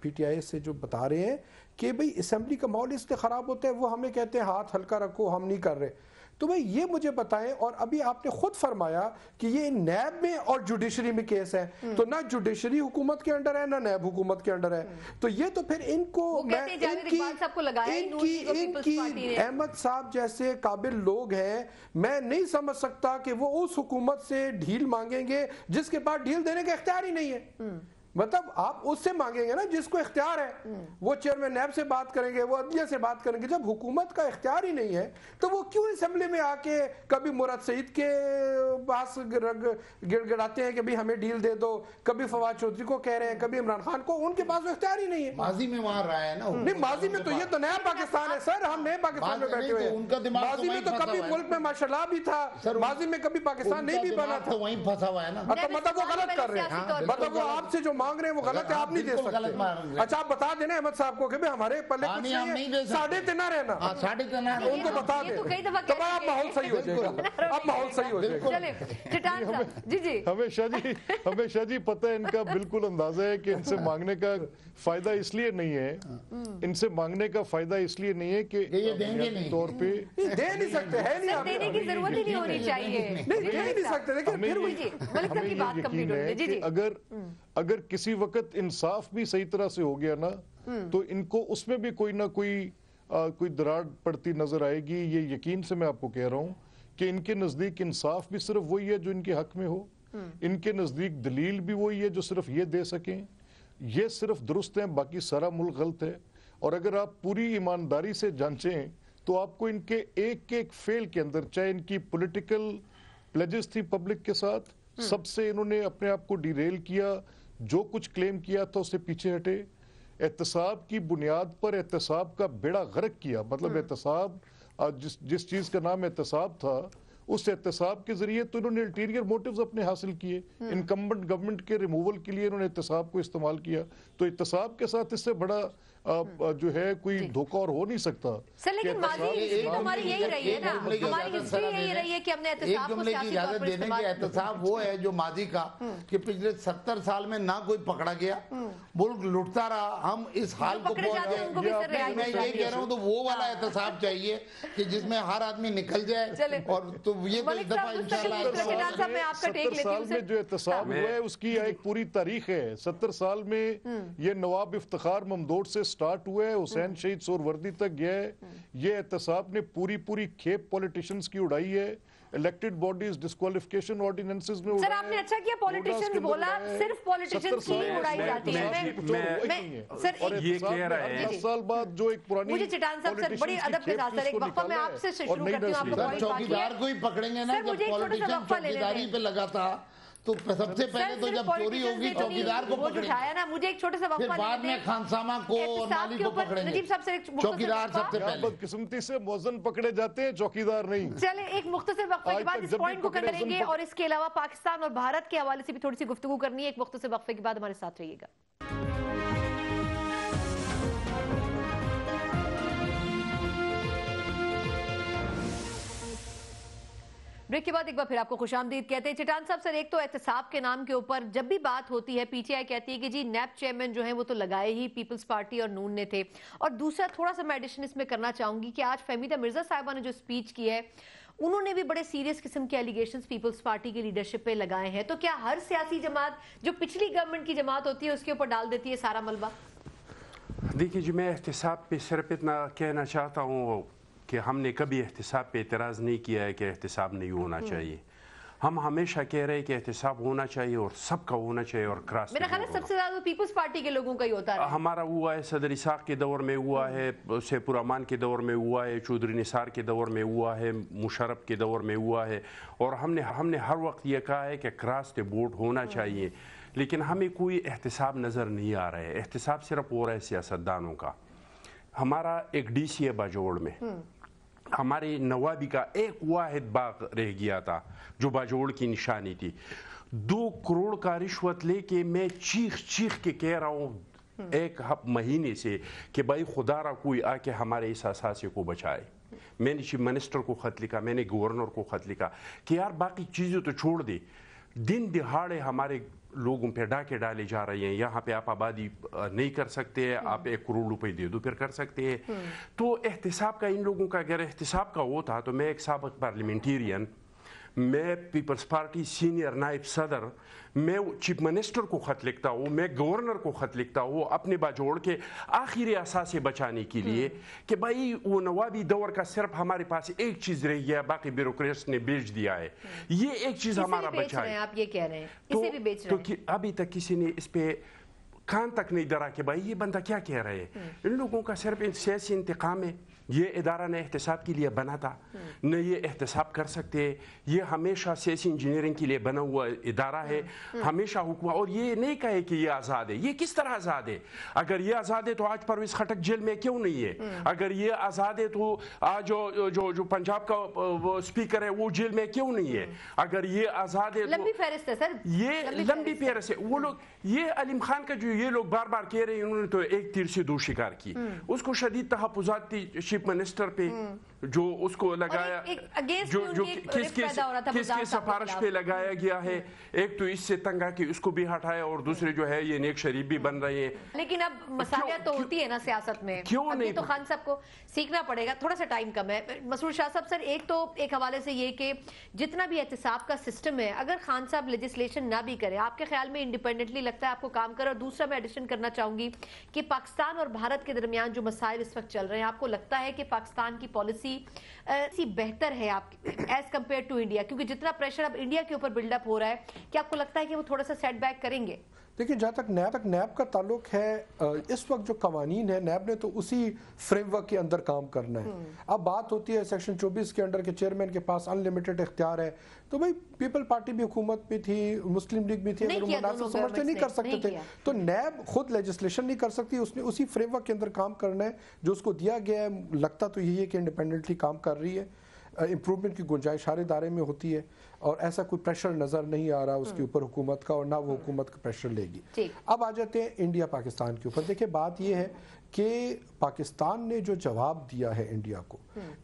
G: पीटीआई से जो बता रहे हैं कि भाई असेंबली का माहौल इसलिए ख़राब होता है, वो हमें कहते हैं हाथ हल्का रखो, हम नहीं कर रहे। تو بھائی یہ مجھے بتائیں. اور ابھی آپ نے خود فرمایا کہ یہ نیب میں اور جوڈیشری میں کیس ہے, تو نہ جوڈیشری حکومت کے انڈر ہے نہ نیب حکومت کے انڈر ہے. تو یہ تو پھر ان کو احمد صاحب جیسے قابل لوگ ہیں, میں نہیں سمجھ سکتا کہ وہ اس حکومت سے ڈھیل مانگیں گے جس کے پاس ڈھیل دینے کا اختیار ہی نہیں ہے. مطلب آپ اس سے مانگیں گے نا جس کو اختیار ہے. وہ چیئرمین نیب سے بات کریں گے, وہ عدلیہ سے بات کریں گے. جب حکومت کا اختیار ہی نہیں ہے تو وہ کیوں اسمبلی میں آ کے کبھی مراد سعید کے پاس گڑ گڑاتے ہیں کہ بھی ہمیں ڈیل دے دو, کبھی فواد چودھری کو کہہ رہے ہیں, کبھی عمران خان کو. ان کے پاس وہ اختیار ہی نہیں ہے.
I: ماضی میں وہاں رہا ہے نا.
G: نہیں ماضی میں تو یہ تو نیا پاکستان ہے سر, ہم نئے پاکستان میں بیٹھے ہوئے ہیں. ماضی میں تو کبھی ملک میں ماشاء اللہ بھی تھا, ماضی میں کبھی پاکستان نہیں بھی بنا تھا.
I: وہیں پھنسا ہوا ہے نا.
G: مطلب وہ غلط کر رہے ہیں, مطلب وہ آپ سے جو مانگ رہے ہیں وہ غلط ہے, آپ نہیں دے سکتے. اچھا آپ بتا دینا احمد صاحب کو کہ ہمارے پلے کچھ نہیں ہے, ساڑھے تینا رہنا, ان کو بتا دیں, تب اب ماحول صحیح ہو جائے گا. اب ماحول صحیح ہو جائے گا.
H: جی ہمیشہ جی پتہ ہے ان کا بالکل اندازہ ہے کہ ان سے مانگنے کا فائدہ اس لیے نہیں ہے, ان سے مانگنے کا فائدہ اس لیے نہیں ہے کہ
I: یہ دیں گے نہیں,
H: طور پہ
G: دے نہیں سکتے, ہے نہیں,
F: دینے کی ضرورت ہی نہیں ہونی چاہیے,
G: نہیں دے نہیں سکتے.
H: لیکن اگر کسی وقت انصاف بھی صحیح طرح سے ہو گیا نا تو ان کو اس میں بھی کوئی نہ کوئی دراڑ پڑتی نظر آئے گی. یہ یقین سے میں آپ کو کہہ رہا ہوں کہ ان کے نزدیک انصاف بھی صرف وہی ہے جو ان کے حق میں ہو, ان کے نزدیک دلیل بھی وہی ہے جو صرف یہ دے سکیں. یہ صرف درست ہیں, باقی سارا ملک غلط ہے. اور اگر آپ پوری ایمانداری سے جانچیں تو آپ کو ان کے ایک ایک فیل کے اندر, چاہے ان کی پولیٹیکل پلیجز تھی پبلک کے ساتھ, سب سے انہوں نے اپنے آپ کو ڈیریل کیا, جو کچھ کلیم کیا تھا اس سے پیچھے ہٹے, احتساب کی بنیاد پر احتساب کا بیڑا غرق کیا. مطلب احتساب جس چیز کا نام احتساب تھا, اس احتساب کے ذریعے تو انہوں نے الٹیریئر موٹیوز اپنے حاصل کیے. انکمبنٹ گورنمنٹ کے ریموول کے لیے انہوں نے احتساب کو استعمال کیا. تو احتساب کے ساتھ اس سے بڑا جو ہے کوئی دھوکہ اور ہو نہیں سکتا.
F: سر لیکن ماضی ہسٹری تو ہماری یہی رہی ہے نا, ہماری ہسٹری یہی رہی ہے کہ ہم نے احتساب کو سیاسی طور پر استعمال.
I: احتساب وہ ہے جو ماضی کا کہ پچھلے 70 سال میں نہ کوئی پکڑا گیا, ملک لٹتا رہا, ہم اس حال کو پہنچ گئے. میں یہ کہہ رہا ہوں تو وہ والا احتساب چاہیے کہ جس میں ہر آدمی نکل جائے. اور تو یہ تو اس دفعہ انشاءاللہ
H: 70 سال میں جو احتساب ہوا ہے اس کی ایک پوری تاریخ ہے. 70 سال میں یہ نواب افتخار ممدوٹ سے سٹارٹ ہوا ہے, حسین شہید سہروردی تک گیا ہے. یہ احتساب نے پوری کھیپ پولیٹیشنز کی اڑائی ہے. الیکٹڈ باڈیز ڈسکوالیفیکیشن آرڈیننسز میں
F: سر آپ نے اچھا کیا پولیٹیشنز بولا, صرف پولیٹیشنز کی اڑائی جاتی ہے.
H: اور یہ کہہ رہا ہے 10 سال بعد جو ایک پرانی
F: مجھے چٹان صاحب سے بڑی ادب کے ساتھ ایک وقفہ میں آپ سے شروع کرتی ہوں. آپ کو
I: چوکیدار کو ہی پکڑیں گے نا, جب پولیٹیشن چوکیداری پہ لگا تھا تو سب سے پہلے تو جب چوری ہوگی چوکیدار کو پکڑیں گے,
F: مجھے ایک چھوٹے سے وقفہ
I: پھر بعد میں خانسامہ کو اور مالی کو پکڑیں گے. چوکیدار سب سے پہلے.
H: بدقسمتی سے موزن پکڑے جاتے ہیں, چوکیدار نہیں.
F: چلے ایک مختصر وقفے کے بعد اس پوائنٹ کو کریں گے, اور اس کے علاوہ پاکستان اور بھارت کے حوالے سے بھی تھوڑی سی گفتگو کرنی ہے. ایک مختصر وقفے کے بعد ہمارے ساتھ رہیے گا. بریک کے بعد ایک بار پھر آپ کو خوش آمدید کہتے ہیں. چٹان صاحب سر, ایک تو احتساب کے نام کے اوپر جب بھی بات ہوتی ہے پی ٹی آئی کہتی ہے کہ جی نیب چیئرمین جو ہیں وہ تو لگائے ہی پیپلز پارٹی اور نون نے تھے. اور دوسرا تھوڑا سا میں ایڈیشن اس میں کرنا چاہوں گی کہ آج فہمیدہ مرزا صاحبہ نے جو سپیچ کی ہے انہوں نے بھی بڑے سیریس قسم کے ایلیگیشنز پیپلز پارٹی کی لیڈرشپ پہ لگائے ہیں. تو کیا ہر سیاسی جماعت جو پچھلی گورنمنٹ کی جماعت ہوتی ہے اس کے اوپر ڈال دیتی ہے سارا ملبہ؟
J: دیکھیے جی, میں احتساب پہ صرف اتنا کہنا چاہتا ہوں کہ ہم نے کبھی احتساب پہ اعتراض نہیں کیا ہے کہ احتساب نہیں ہونا چاہیے. ہم ہمیشہ کہہ رہے ہیں کہ احتساب ہونا چاہیے اور سب کا ہونا چاہیے اور کراس.
F: میرا خیال ہے سب سے زیادہ پیپلز پارٹی کے لوگوں کا ہی ہوتا ہے.
J: ہمارا ہوا ہے, صدر اسحاق کے دور میں ہوا ہے, سیف الرحمان کے دور میں ہوا ہے, چودھری نثار کے دور میں ہوا ہے, مشرف کے دور میں ہوا ہے. اور ہم نے ہر وقت یہ کہا ہے کہ کراس دا بورڈ ہونا چاہیے. لیکن ہمیں کوئی احتساب نظر نہیں آ رہا ہے. احتساب صرف ہو رہا ہے سیاستدانوں کا. ہمارا ایک ڈی سی ہے باجوڑ میں, ہماری نوابی کا ایک واحد باغ رہ گیا تھا جو باجوڑ کی نشانی تھی. 2 کروڑ کا رشوت لے کے میں چیخ کے کہہ رہا ہوں ایک مہینے سے کہ بھائی خدا را کوئی آ کے ہمارے اس اثاثے کو بچائے. میں نے چیف منسٹر کو خط لکھا, میں نے گورنر کو خط لکھا کہ یار باقی چیزیں تو چھوڑ دے, दिन दिहाड़े हमारे लोगों पे डाके डाले जा रहे हैं, यहाँ पे आप आबादी नहीं कर सकते, आप 1 करोड़ रुपए दे दो फिर कर सकते हैं। तो एहतिसाब का इन लोगों का अगर एहतिसाब का वो था, तो मैं एक साबिक पार्लियामेंटेरियन, मैं पीपल्स पार्टी सीनियर नायब सदर, मैं चीफ मिनिस्टर को ख़त लिखता हूँ, मैं गवर्नर को ख़त लिखता हूँ अपने बाजोड़ के आखिरी असासे बचाने के लिए कि भाई वो नवाबी दौर का सिर्फ हमारे पास एक चीज़ रह गया, बाकी ब्यूरोक्रेट्स ने बेच दिया है, ये एक चीज़ हमारा बचा है।
F: आप ये कह रहे हैं इसे भी बेच रहे हैं।
J: अभी तक किसी ने इस पे कान तक नहीं डरा कि भाई ये बंदा क्या कह रहे हैं। इन लोगों का सिर्फ सियासी इंतकाम है। ये इदारा ने एहतसाब के लिए बना था, न ये एहतसाब कर सकते। ये हमेशा सियासी इंजीनियरिंग के लिए बना हुआ इदारा है, हमेशा हुक्म। और ये नहीं कहे कि ये आज़ाद है, ये किस तरह आज़ाद है? अगर ये आज़ाद है तो आज परवेज़ खटक जेल में क्यों नहीं है? अगर ये आज़ाद है तो आज जो पंजाब का वो स्पीकर है वो जेल में क्यों नहीं है? अगर ये आज़ाद है तो
F: लंबी फहरिस्त है सर,
J: ये लंबी फहरिस्त है। वो लोग, ये अलीम खान का जो ये लोग बार बार कह रहे हैं, उन्होंने तो एक तीर से 2 शिकार की। उसको शदीद तहफ़्फ़ुज़ात थी चीफ मिनिस्टर पे, जो उसको लगाया, जो किसके सिफारिश पे लगाया गया है। एक तो इससे तंग आके उसको भी हटाया, और दूसरे जो है ये नेक शरीफ भी बन रहे हैं।
F: लेकिन अब मसालियत तो होती है ना सियासत में,
J: क्यों नहीं?
F: तो खान साहब को सीखना पड़ेगा, थोड़ा सा टाइम कम है। मसरूर शाह साहब सर, एक हवाले से ये कि जितना भी एहतिसाब का सिस्टम है, अगर खान साहब लेजिस्लेशन ना भी करें, आपके ख्याल में इंडिपेंडेंटली लगता है आपको काम करे? और दूसरा मैं एडिशन करना चाहूंगी कि पाकिस्तान और भारत के दरमियान जो मसाइल इस वक्त चल रहे हैं, आपको लगता है कि पाकिस्तान की पॉलिसी बेहतर है आप एज कम्पेयर टू इंडिया? क्योंकि जितना प्रेशर अब इंडिया के ऊपर बिल्डअप हो रहा है, क्या आपको लगता है कि वो थोड़ा सा सेटबैक करेंगे?
G: देखिए, जहाँ तक नैब का ताल्लुक है, इस वक्त जो कवानीन है, नैब ने तो उसी फ्रेमवर्क के अंदर काम करना है। अब बात होती है सेक्शन 24 के अंडर के चेयरमैन के पास अनलिमिटेड इख्तियार है, तो भाई पीपल पार्टी भी हुकूमत में थी, मुस्लिम लीग भी थी, अगर मुनासिब समझते नहीं कर सकते थे तो नैब खुद लेजिस्लेशन नहीं कर सकती, उसने उसी फ्रेमवर्क के अंदर काम करना है जो उसको दिया गया है। लगता तो यही है कि इंडिपेंडेंटली काम कर रही है, इम्प्रूवमेंट की गुंजाइश हर इदारे में होती है, और ऐसा कोई प्रेशर नज़र नहीं आ रहा उसके ऊपर हुकूमत का, और ना वो हुकूमत का प्रेशर लेगी। अब आ जाते हैं इंडिया पाकिस्तान के ऊपर। देखिए, बात ये है कि पाकिस्तान ने जो जवाब दिया है इंडिया को,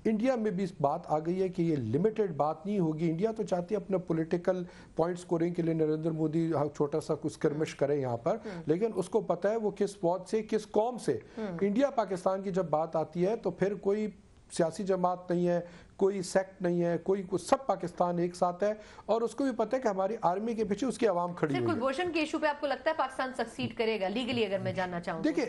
G: इंडिया में भी इस बात आ गई है कि ये लिमिटेड बात नहीं होगी। इंडिया तो चाहती है अपना पॉलिटिकल पॉइंट स्कोरिंग के लिए नरेंद्र मोदी छोटा सा कुछ स्किर्मिश करे यहाँ पर, लेकिन उसको पता है वो किस फौज से, किस कौम से। इंडिया पाकिस्तान की जब बात आती है तो फिर कोई सियासी जमात नहीं है, कोई सेक्ट नहीं है, कोई सब पाकिस्तान एक साथ है, और उसको भी पता है कि हमारी आर्मी के पीछे उसकी आवाम खड़ी है।
F: कुलभूषण के इशू पे आपको लगता है पाकिस्तान सक्सीड करेगा लीगली? अगर मैं जानना चाहूँ,
G: देखिए,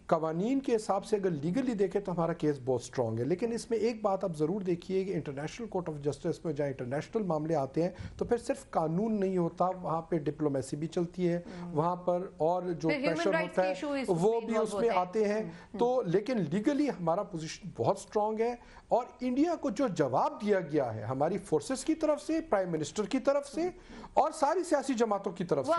G: कवानीन के हिसाब से अगर लीगली देखें तो हमारा केस बहुत स्ट्रॉन्ग है, लेकिन इसमें एक बात आप जरूर देखिए कि इंटरनेशनल कोर्ट ऑफ जस्टिस में जहाँ इंटरनेशनल मामले आते हैं तो फिर सिर्फ कानून नहीं होता, वहाँ पे डिप्लोमेसी भी चलती है वहाँ पर, और जो प्रेशर होता है वो भी उसमें आते हैं। तो लेकिन लीगली हमारा पोजीशन बहुत स्ट्रॉन्ग है, और इंडिया को जो जवाब दिया गया है हमारी फोर्सेस की तरफ से, प्राइम मिनिस्टर की तरफ से, और सारी सियासी जमातों की तरफ से,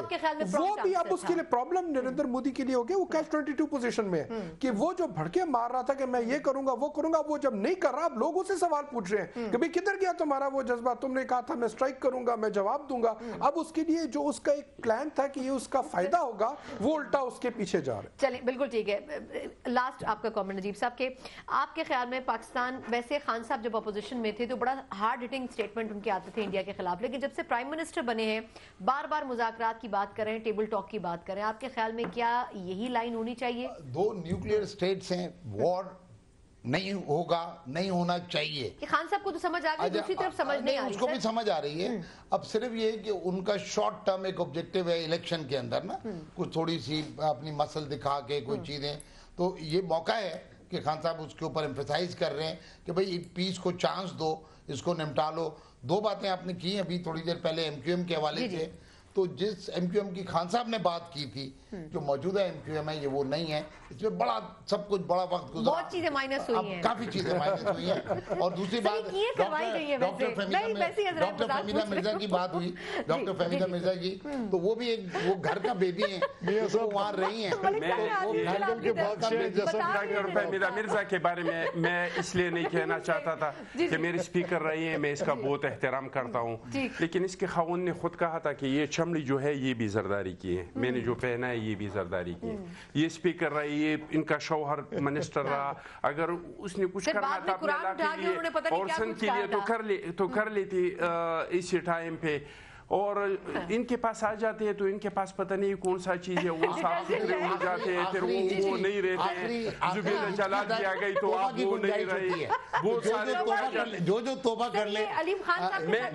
G: वो भी अब उसके लिए प्रॉब्लम नरेंद्र मोदी के लिए हो गया। वो कैच 22 पोजीशन में है कि वो जो भड़के मार रहा था कि मैं ये करूंगा वो करूंगा, वो जब नहीं कर रहा, अब लोग उससे सवाल पूछ रहे हैं कि भाई किधर गया तुम्हारा वो जज्बा, तुमने कहा था मैं स्ट्राइक करूंगा, मैं जवाब दूंगा। अब उसके लिए जो उसका एक प्लान था कि ये उसका फायदा होगा, वो उल्टा उसके पीछे जा रहे।
F: चलिए, बिल्कुल ठीक है। लास्ट आपका कमेंट नजीब साहब के, आपके ख्याल में पाकिस्तान, वैसे खान साहब जब अपोजिशन में थे तो बड़ा हार्ड हिटिंग स्टेटमेंट उनके आते थे इंडिया के खिलाफ, लेकिन जब से प्राइम मिनिस्टर बने हैं बार बार मुज़ाकरात की बात करें, टेबल टॉक की बात करें, आपके ख्याल में क्या यही लाइन होनी चाहिए?
I: 2 न्यूक्लियर स्टेट्स हैं, वॉर नहीं होगा, नहीं होना चाहिए।
F: खान साहब को तो समझ आ गई, दूसरी तरफ समझ नहीं आ रही।
I: उसको भी समझ आ रही है। अब सिर्फ ये कि उनका शॉर्ट टर्म एक ऑब्जेक्टिव है इलेक्शन के अंदर ना, कुछ थोड़ी सी अपनी मसल दिखा के कुछ चीजें, तो ये मौका है कि खान साहब उसके ऊपर एम्फेसाइज कर रहे हैं कि भाई पीस को चांस दो, इसको निपटा लो। 2 बातें आपने की अभी थोड़ी देर पहले एमक्यूएम के हवाले से, तो जिस एमक्यूएम की खान साहब ने बात की थी, जो मौजूदा एमक्यूएम है ये वो नहीं है, इसमें बड़ा सब कुछ बड़ा वक्त गुजरा,
F: बहुत चीजें माइनस हुई हैं,
I: काफी चीजें माइनस हुई हैं। और दूसरी बात, डॉक्टर फहमीदा मिर्जा की बात हुई, डॉक्टर फहमीदा मिर्जा की, तो वो भी एक वो घर का बेबी है, तो वहाँ रही है।
J: डॉक्टर फहमीदा मिर्जा के बारे में मैं इसलिए नहीं कहना चाहता था कि मेरे स्पीकर रही है, मैं इसका बहुत एहतराम करता हूँ, लेकिन इसके खाउन ने खुद कहा था कि ये चमड़ी जो है ये भी जरदारी की है, मैंने जो पहना है ये भी जरदारी की है। ये स्पीकर रही, ये इनका शौहर मिनिस्टर रहा, अगर उसने कुछ करना था अपने इलाके के लिए और सन के लिए तो कर लेती इसी टाइम पे। اور ان کے پاس آ جاتے ہیں تو ان کے پاس پتہ نہیں کون سا چیز ہے, وہ صاف ستھرے ہو جاتے ہیں, پھر وہ نہیں رہتے ہیں. زبیدہ جلال بھی آ گئی تو آپ وہ نہیں رہے. بہت سارے
I: جو توبہ کر لے,
F: علیم خان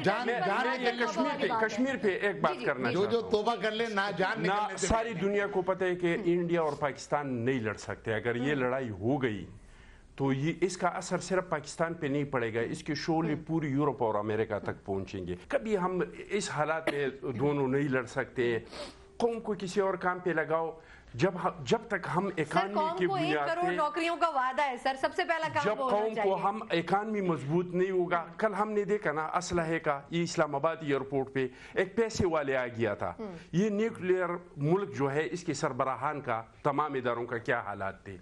F: صاحب
J: کشمیر پہ ایک بات کرنا,
I: جو توبہ کر لے نہ جان
J: نہ ساری دنیا کو پتہ ہے کہ انڈیا اور پاکستان نہیں لڑ سکتے. اگر یہ لڑائی ہو گئی تو یہ اس کا اثر صرف پاکستان پہ نہیں پڑے گا, اس کے شعلے پوری یورپ اور امریکہ تک پہنچیں گے. کبھی ہم اس حالات میں دونوں نہیں لڑ سکتے. قوم کو کسی اور کام پہ لگاؤ. جب تک ہم اکانومی کی بنیاد پہ,
F: نوکریوں کا وعدہ ہے سر, سب سے پہلا کام
J: جب قوم کو ہم اکانومی مضبوط نہیں ہوگا. کل ہم نے دیکھا نا اسلحے کا, یہ اسلام آباد ایئرپورٹ پہ ایک پیسے والے آ گیا تھا. یہ نیوکلیئر ملک جو ہے, اس کے سربراہان کا, تمام اداروں کا کیا حالات تھے.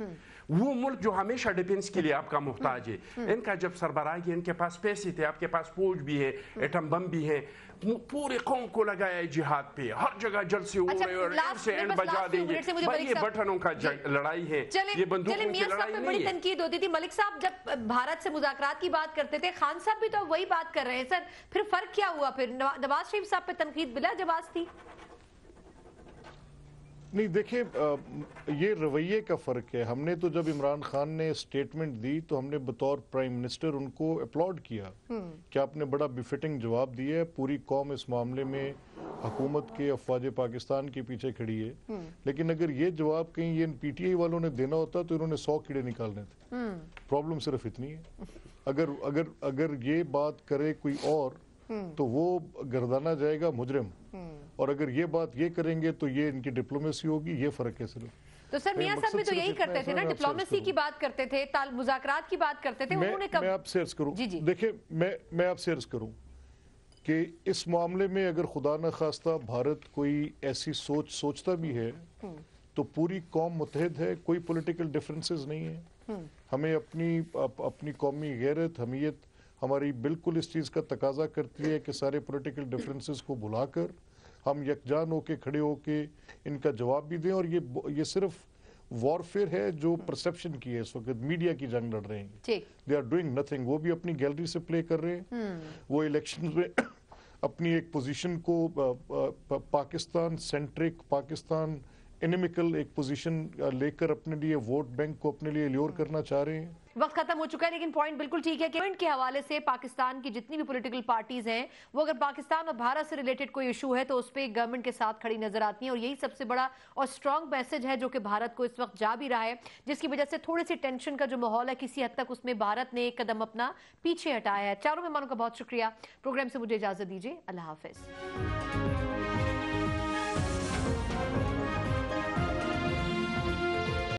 J: وہ ملک جو ہمیشہ ڈیفنس کے لیے آپ کا محتاج ہے, ان کا جب سربراہ ہے, ان کے پاس پیسے تھے, آپ کے پاس فوج بھی ہے, ایٹم بم بھی ہے, پورے قوم کو لگایا ہے جہاد پہ, ہر جگہ جلسے ہو رہے اور اینڈ سے اینڈ بجا دیں گے. یہ بٹنوں کا لڑائی ہے, یہ بندوقوں کی لڑائی نہیں ہے.
F: بڑی تنقید ہوتی تھی ملک صاحب جب بھارت سے مذاکرات کی بات کرتے تھے, خان صاحب بھی تو وہی بات کر رہے ہیں سر. پھر فرق کیا ہوا؟ پھر نواز شریف صاحب پہ تنقید بلا جواز تھی.
H: نہیں دیکھیں, یہ رویے کا فرق ہے. ہم نے تو جب عمران خان نے اسٹیٹمنٹ دی تو ہم نے بطور پرائم منسٹر ان کو اپلاڈ کیا کہ آپ نے بڑا بفٹنگ جواب دیا ہے. پوری قوم اس معاملے میں حکومت کے, افواج پاکستان کے پیچھے کھڑی ہے. لیکن اگر یہ جواب کہیں یہ پی ٹی آئی والوں نے دینا ہوتا تو انہوں نے 100 کیڑے نکالنے تھے. پرابلم صرف اتنی ہے, اگر یہ بات کرے کوئی اور تو وہ گردانا جائے گا مجرم, اور اگر یہ بات یہ کریں گے تو یہ ان کی ڈپلومیسی ہوگی. یہ فرق ہے صرف.
F: تو سر میاں صاحب بھی تو یہی کرتے تھے نا, ڈپلومیسی کی بات کرتے تھے, مذاکرات کی بات کرتے تھے. انہوں نے
H: میں آپ سے عرض کروں, دیکھیں میں آپ سے عرض کروں کہ اس معاملے میں اگر خدا نہ خواستہ بھارت کوئی ایسی سوچتا بھی ہے تو پوری قوم متحد ہے, کوئی پولیٹیکل ڈیفرنسز نہیں ہے. ہمیں اپنی قومی غیرت, حمیت ہماری بالکل اس چیز کا تقاضا کرتی ہے کہ سارے پولیٹیکل ڈیفرنسز کو بلا کر ہم یکجان ہو کے کھڑے ہو کے ان کا جواب بھی دیں. اور یہ صرف وارفیئر ہے جو پرسپشن کی ہے, اس وقت میڈیا کی جنگ لڑ رہے ہیں. They are doing nothing. وہ بھی اپنی گیلری سے پلے کر رہے ہیں. وہ الیکشن میں اپنی ایک پوزیشن کو پاکستان سینٹرک, پاکستان انیمیکل ایک پوزیشن لے کر اپنے لیے ووٹ بینک کو اپنے لیے لیور کرنا چاہ رہے ہیں.
F: وقت ختم ہو چکا ہے, لیکن پوائنٹ بالکل ٹھیک ہے کہ پوائنٹ کے حوالے سے پاکستان کی جتنی بھی پولیٹیکل پارٹیز ہیں وہ اگر پاکستان اور بھارت سے ریلیٹڈ کوئی ایشو ہے تو اس پہ گورنمنٹ کے ساتھ کھڑی نظر آتی ہیں. اور یہی سب سے بڑا اور سٹرونگ میسج ہے جو کہ بھارت کو اس وقت جا بھی رہا ہے, جس کی وجہ سے تھوڑی سی ٹینشن کا جو ماحول ہے کسی حد تک اس میں بھارت نے ایک قدم اپنا پیچھے ہٹایا ہے. چاروں مہمانوں کا بہت شکریہ. پروگرام سے مجھے اجازت دیجیے. اللہ حافظ.